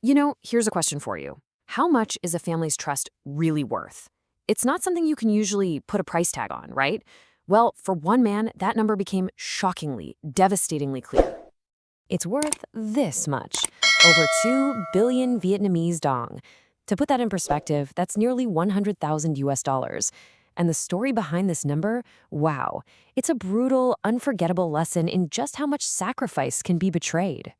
Here's a question for you. How much is a family's trust really worth? It's not something you can usually put a price tag on, right? Well, for one man, that number became shockingly, devastatingly clear. It's worth this much, over 2 billion Vietnamese dong. To put that in perspective, that's nearly 100,000 US dollars. And the story behind this number, wow, it's a brutal, unforgettable lesson in just how much sacrifice can be betrayed.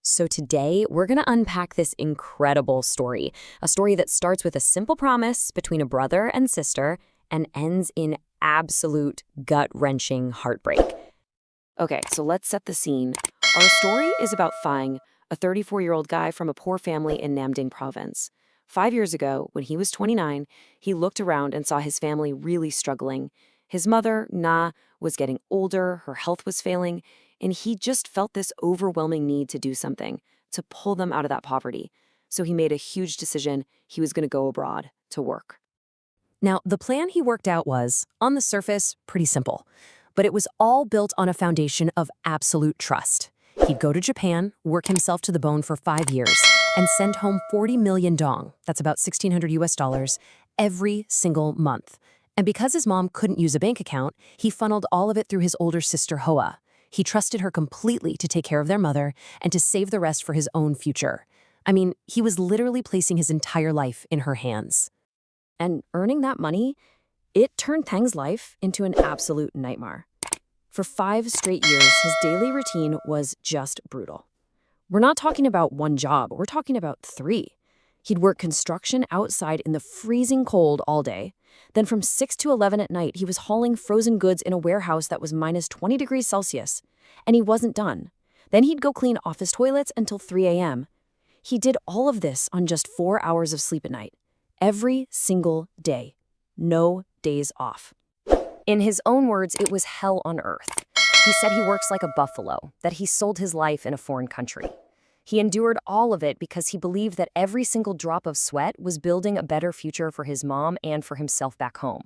So today, we're going to unpack this incredible story, a story that starts with a simple promise between a brother and sister and ends in absolute gut-wrenching heartbreak. Okay, so let's set the scene. Our story is about Fang, a 34-year-old guy from a poor family in Nam Ding province. 5 years ago, when he was 29, he looked around and saw his family really struggling. His mother, Na, was getting older, her health was failing, and he just felt this overwhelming need to do something, to pull them out of that poverty. So he made a huge decision. He was going to go abroad to work. Now, the plan he worked out was, on the surface, pretty simple. But it was all built on a foundation of absolute trust. He'd go to Japan, work himself to the bone for 5 years, and send home 40 million dong, that's about 1,600 US dollars, every single month. And because his mom couldn't use a bank account, he funneled all of it through his older sister Hoa. He trusted her completely to take care of their mother and to save the rest for his own future. I mean, he was literally placing his entire life in her hands. And earning that money, it turned Tang's life into an absolute nightmare. For 5 straight years, his daily routine was just brutal. We're not talking about one job, we're talking about 3. He'd work construction outside in the freezing cold all day. Then from 6 to 11 at night, he was hauling frozen goods in a warehouse that was minus 20 degrees Celsius. And he wasn't done. Then he'd go clean office toilets until 3 a.m. He did all of this on just 4 hours of sleep at night. Every single day. No days off. In his own words, it was hell on earth. He said he works like a buffalo, that he sold his life in a foreign country. He endured all of it because he believed that every single drop of sweat was building a better future for his mom and for himself back home.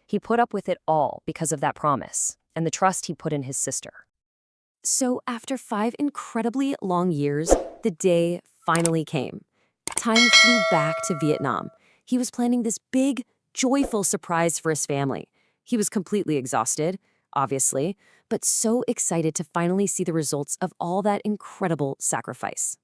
He put up with it all because of that promise and the trust he put in his sister. So after 5 incredibly long years, the day finally came. Tang flew back to Vietnam. He was planning this big, joyful surprise for his family. He was completely exhausted, obviously, but so excited to finally see the results of all that incredible sacrifice.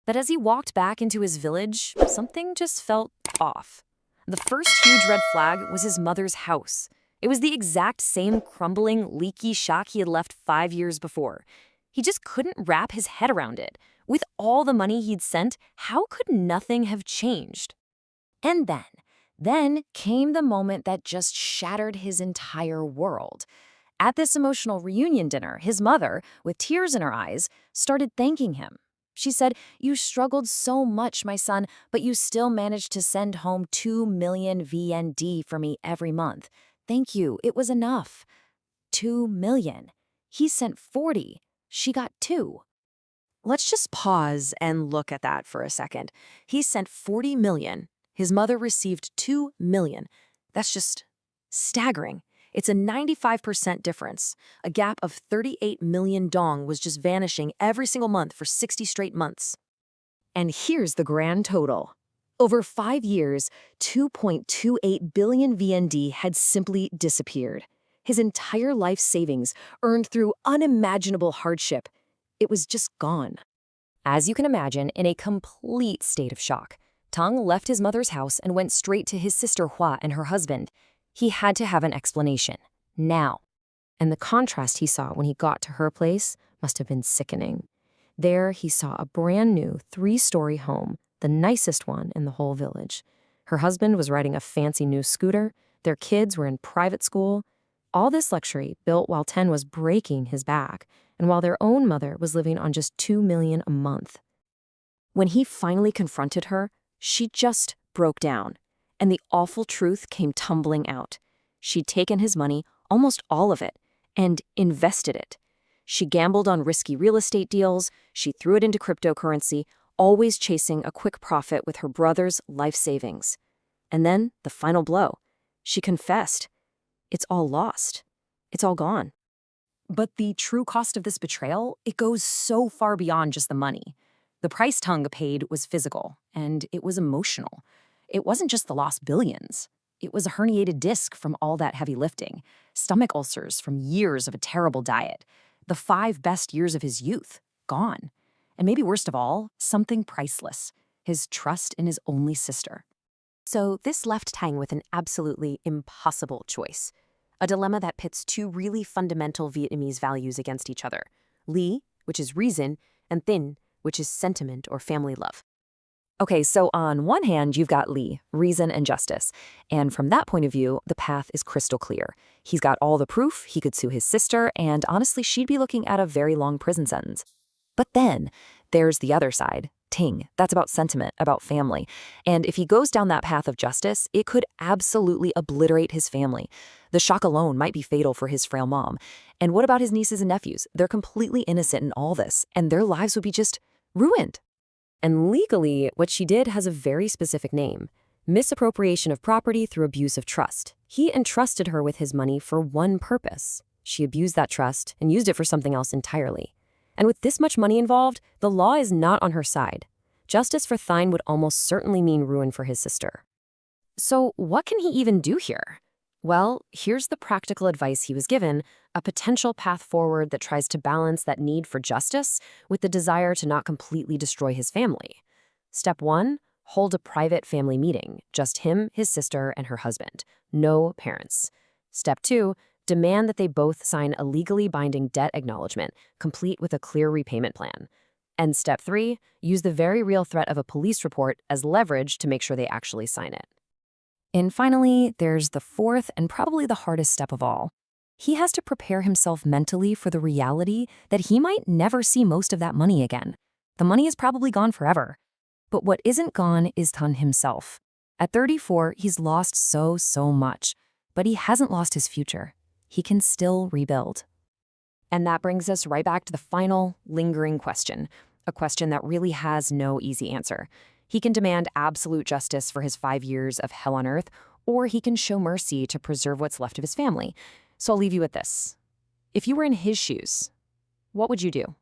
But as he walked back into his village, something just felt off. The first huge red flag was his mother's house. It was the exact same crumbling, leaky shack he had left 5 years before. He just couldn't wrap his head around it. With all the money he'd sent, how could nothing have changed? And then came the moment that just shattered his entire world. At this emotional reunion dinner, his mother, with tears in her eyes, started thanking him. She said, "You struggled so much, my son, but you still managed to send home 2 million VND for me every month. Thank you, it was enough." 2 million. He sent 40. She got 2. Let's just pause and look at that for a second. He sent 40 million. His mother received 2 million. That's just staggering. It's a 95% difference. A gap of 38 million dong was just vanishing every single month for 60 straight months. And here's the grand total. Over 5 years, 2.28 billion VND had simply disappeared. His entire life savings, earned through unimaginable hardship, it was just gone. As you can imagine, in a complete state of shock, Tang left his mother's house and went straight to his sister Hua and her husband. He had to have an explanation, now. And the contrast he saw when he got to her place must have been sickening. There he saw a brand new 3-story home, the nicest one in the whole village. Her husband was riding a fancy new scooter, their kids were in private school. All this luxury built while Ten was breaking his back, and while their own mother was living on just 2 million a month. When he finally confronted her, she just broke down. And the awful truth came tumbling out. She'd taken his money, almost all of it, and invested it. She gambled on risky real estate deals, she threw it into cryptocurrency, always chasing a quick profit with her brother's life savings. And then, the final blow. She confessed. It's all lost. It's all gone. But the true cost of this betrayal, it goes so far beyond just the money. The price Tung paid was physical, and it was emotional. It wasn't just the lost billions. It was a herniated disc from all that heavy lifting, stomach ulcers from years of a terrible diet, the 5 best years of his youth, gone. And maybe worst of all, something priceless, his trust in his only sister. So this left Tang with an absolutely impossible choice. A dilemma that pits 2 really fundamental Vietnamese values against each other. Li, which is reason, and Tin, which is sentiment or family love. Okay, so on one hand, you've got Lee, reason and justice. And from that point of view, the path is crystal clear. He's got all the proof, he could sue his sister, and honestly, she'd be looking at a very long prison sentence. But then, there's the other side, Ting. That's about sentiment, about family. And if he goes down that path of justice, it could absolutely obliterate his family. The shock alone might be fatal for his frail mom. And what about his nieces and nephews? They're completely innocent in all this, and their lives would be just ruined. And legally, what she did has a very specific name: misappropriation of property through abuse of trust. He entrusted her with his money for one purpose. She abused that trust and used it for something else entirely. And with this much money involved, the law is not on her side. Justice for Thine would almost certainly mean ruin for his sister. So what can he even do here? Well, here's the practical advice he was given, a potential path forward that tries to balance that need for justice with the desire to not completely destroy his family. Step 1, hold a private family meeting, just him, his sister, and her husband. No parents. Step 2, demand that they both sign a legally binding debt acknowledgement, complete with a clear repayment plan. And step 3, use the very real threat of a police report as leverage to make sure they actually sign it. And finally, there's the 4th and probably the hardest step of all. He has to prepare himself mentally for the reality that he might never see most of that money again. The money is probably gone forever. But what isn't gone is Tun himself. At 34, he's lost so much, but he hasn't lost his future. He can still rebuild. And that brings us right back to the final, lingering question, a question that really has no easy answer. He can demand absolute justice for his 5 years of hell on earth, or he can show mercy to preserve what's left of his family. So I'll leave you with this. If you were in his shoes, what would you do?